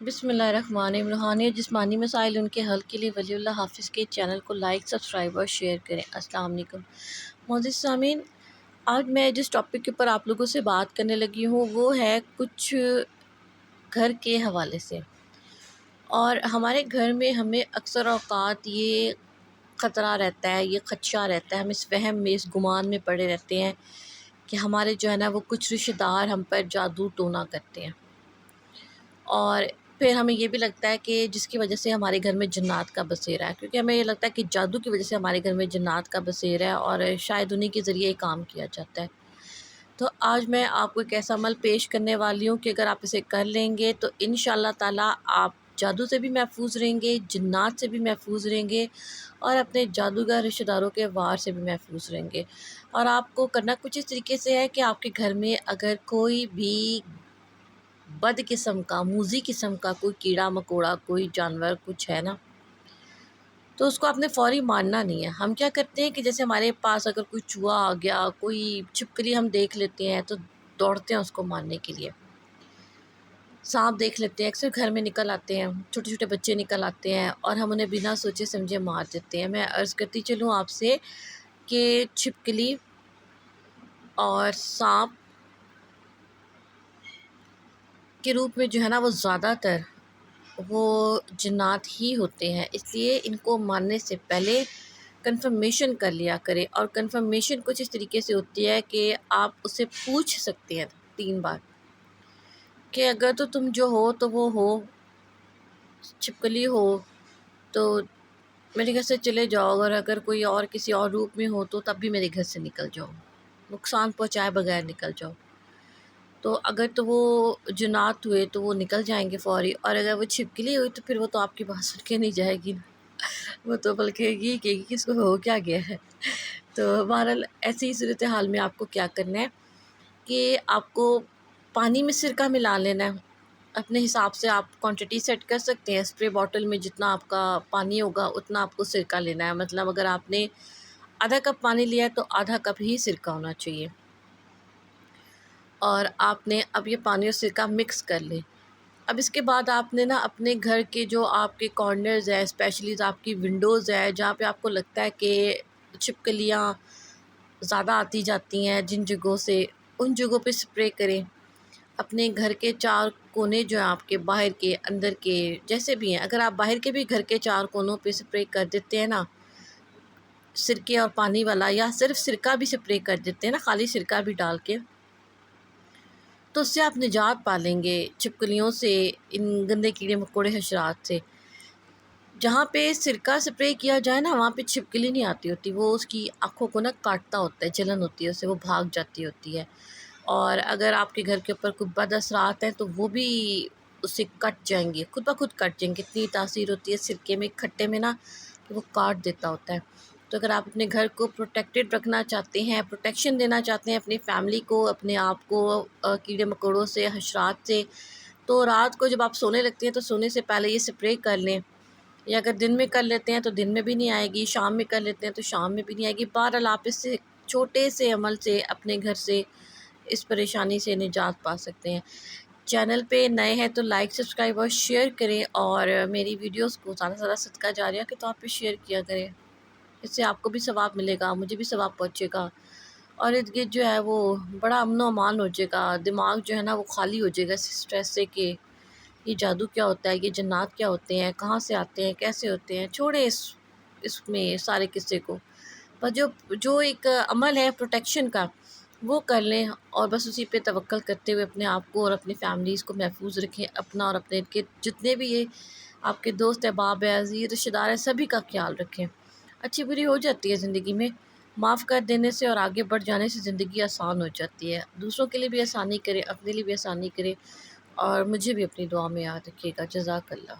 بسم اللہ الرحمن الرحیم۔ روحانی اور جسمانی مسائل ان کے حل کے لیے ولی اللہ حافظ کے چینل کو لائک، سبسکرائب اور شیئر کریں۔ السلام علیکم معزز سامعین، آج میں جس ٹاپک کے اوپر آپ لوگوں سے بات کرنے لگی ہوں وہ ہے کچھ گھر کے حوالے سے۔ اور ہمارے گھر میں ہمیں اکثر اوقات یہ خطرہ رہتا ہے، یہ خدشہ رہتا ہے، ہم اس وہم میں، اس گمان میں پڑے رہتے ہیں کہ ہمارے جو ہے نا وہ کچھ رشتہ دار ہم پر جادو ٹونا کرتے ہیں، اور پھر ہمیں یہ بھی لگتا ہے کہ جس کی وجہ سے ہمارے گھر میں جنات کا بسیرا ہے، کیونکہ ہمیں یہ لگتا ہے کہ جادو کی وجہ سے ہمارے گھر میں جنات کا بسیرا ہے اور شاید انہی کے ذریعے یہ کام کیا جاتا ہے۔ تو آج میں آپ کو ایک ایسا عمل پیش کرنے والی ہوں کہ اگر آپ اسے کر لیں گے تو انشاءاللہ تعالیٰ آپ جادو سے بھی محفوظ رہیں گے، جنات سے بھی محفوظ رہیں گے، اور اپنے جادوگر رشتہ داروں کے وار سے بھی محفوظ رہیں گے۔ اور آپ کو کرنا کچھ اس طریقے سے ہے کہ آپ کے گھر میں اگر کوئی بھی بد قسم کا، موذی قسم کا کوئی کیڑا مکوڑا، کوئی جانور کچھ ہے نا، تو اس کو آپ نے فوری مارنا نہیں ہے۔ ہم کیا کرتے ہیں کہ جیسے ہمارے پاس اگر کوئی چوہا آ گیا، کوئی چھپکلی ہم دیکھ لیتے ہیں تو دوڑتے ہیں اس کو مارنے کے لیے، سانپ دیکھ لیتے ہیں، اکثر گھر میں نکل آتے ہیں، چھوٹے چھوٹے بچے نکل آتے ہیں اور ہم انہیں بنا سوچے سمجھے مار دیتے ہیں۔ میں عرض کرتی چلوں آپ سے کہ چھپکلی اور سانپ کے روپ میں جو ہے نا وہ زیادہ تر وہ جنات ہی ہوتے ہیں، اس لیے ان کو مارنے سے پہلے کنفرمیشن کر لیا کرے۔ اور کنفرمیشن کچھ اس طریقے سے ہوتی ہے کہ آپ اسے پوچھ سکتے ہیں 3 بار کہ اگر تو تم جو ہو تو وہ ہو، چھپکلی ہو تو میرے گھر سے چلے جاؤ، اور اگر کوئی اور کسی اور روپ میں ہو تو تب بھی میرے گھر سے نکل جاؤ، نقصان پہنچائے بغیر نکل جاؤ۔ تو اگر تو وہ جنات ہوئے تو وہ نکل جائیں گے فوری، اور اگر وہ چھپکلی ہوئی تو پھر وہ تو آپ کی بات سن کے نہیں جائے گی، وہ تو بلکہ یہ کہے گی کہ اس کو ہو کیا گیا ہے۔ تو بہرحال ایسی صورتحال میں آپ کو کیا کرنا ہے کہ آپ کو پانی میں سرکہ ملا لینا ہے۔ اپنے حساب سے آپ کوانٹٹی سیٹ کر سکتے ہیں، اسپرے باٹل میں جتنا آپ کا پانی ہوگا اتنا آپ کو سرکہ لینا ہے۔ مطلب اگر آپ نے آدھا کپ پانی لیا ہے تو آدھا کپ ہی سرکہ ہونا چاہیے، اور آپ نے اب یہ پانی اور سرکہ مکس کر لیں۔ اب اس کے بعد آپ نے نا اپنے گھر کے جو آپ کے کارنرز ہیں، اسپیشلی آپ کی ونڈوز ہے جہاں پہ آپ کو لگتا ہے کہ چھپکلیاں زیادہ آتی جاتی ہیں، جن جگہوں سے، ان جگہوں پہ سپرے کریں۔ اپنے گھر کے 4 کونے جو ہیں آپ کے، باہر کے، اندر کے، جیسے بھی ہیں، اگر آپ باہر کے بھی گھر کے 4 کونوں پہ سپرے کر دیتے ہیں نا سرکے اور پانی والا، یا صرف سرکہ بھی سپرے کر دیتے ہیں نا، خالی سرکہ بھی ڈال کے، تو اس سے آپ نجات پا لیں گے چھپکلیوں سے، ان گندے کیڑے مکوڑے حشرات سے۔ جہاں پہ سرکہ سپرے کیا جائے نا وہاں پہ چھپکلی نہیں آتی ہوتی، وہ اس کی آنکھوں کو نا کاٹتا ہوتا ہے، جلن ہوتی ہے اس سے، وہ بھاگ جاتی ہوتی ہے۔ اور اگر آپ کے گھر کے اوپر کوئی بد اثرات ہیں تو وہ بھی اس سے کٹ جائیں گے، خود بخود کٹ جائیں گے۔ اتنی تاثیر ہوتی ہے سرکے میں، کھٹے میں نا، کہ وہ کاٹ دیتا ہوتا ہے۔ تو اگر آپ اپنے گھر کو پروٹیکٹڈ رکھنا چاہتے ہیں، پروٹیکشن دینا چاہتے ہیں اپنی فیملی کو، اپنے آپ کو کیڑے مکوڑوں سے، حشرات سے، تو رات کو جب آپ سونے لگتے ہیں تو سونے سے پہلے یہ سپرے کر لیں، یا اگر دن میں کر لیتے ہیں تو دن میں بھی نہیں آئے گی، شام میں کر لیتے ہیں تو شام میں بھی نہیں آئے گی۔ بہرحال آپ اس سے چھوٹے سے عمل سے اپنے گھر سے اس پریشانی سے نجات پا سکتے ہیں۔ چینل پہ نئے ہیں تو لائک، سبسکرائب اور شیئر کریں، اور میری ویڈیوز کو زیادہ سے زیادہ صدقہ جاریہ کے طور پہ شیئر کیا کریں، اس سے آپ کو بھی ثواب ملے گا، مجھے بھی ثواب پہنچے گا، اور ارد گرد جو ہے وہ بڑا امن و امان ہو جائے گا، دماغ جو ہے نا وہ خالی ہو جائے گا اس اسٹریس سے کہ یہ جادو کیا ہوتا ہے، یہ جنات کیا ہوتے ہیں، کہاں سے آتے ہیں، کیسے ہوتے ہیں۔ چھوڑیں اس میں سارے قصے کو، پر جو ایک عمل ہے پروٹیکشن کا وہ کر لیں، اور بس اسی پہ توکل کرتے ہوئے اپنے آپ کو اور اپنی فیملیز کو محفوظ رکھیں، اپنا اور اپنے کے جتنے بھی یہ آپ کے دوست احباب ہیں، عزیز رشتہ دار ہیں، سبھی کا خیال رکھیں۔ اچھی بری ہو جاتی ہے زندگی میں، معاف کر دینے سے اور آگے بڑھ جانے سے زندگی آسان ہو جاتی ہے۔ دوسروں کے لیے بھی آسانی کرے، اپنے لیے بھی آسانی کرے، اور مجھے بھی اپنی دعا میں یاد رکھیے گا۔ جزاک اللہ۔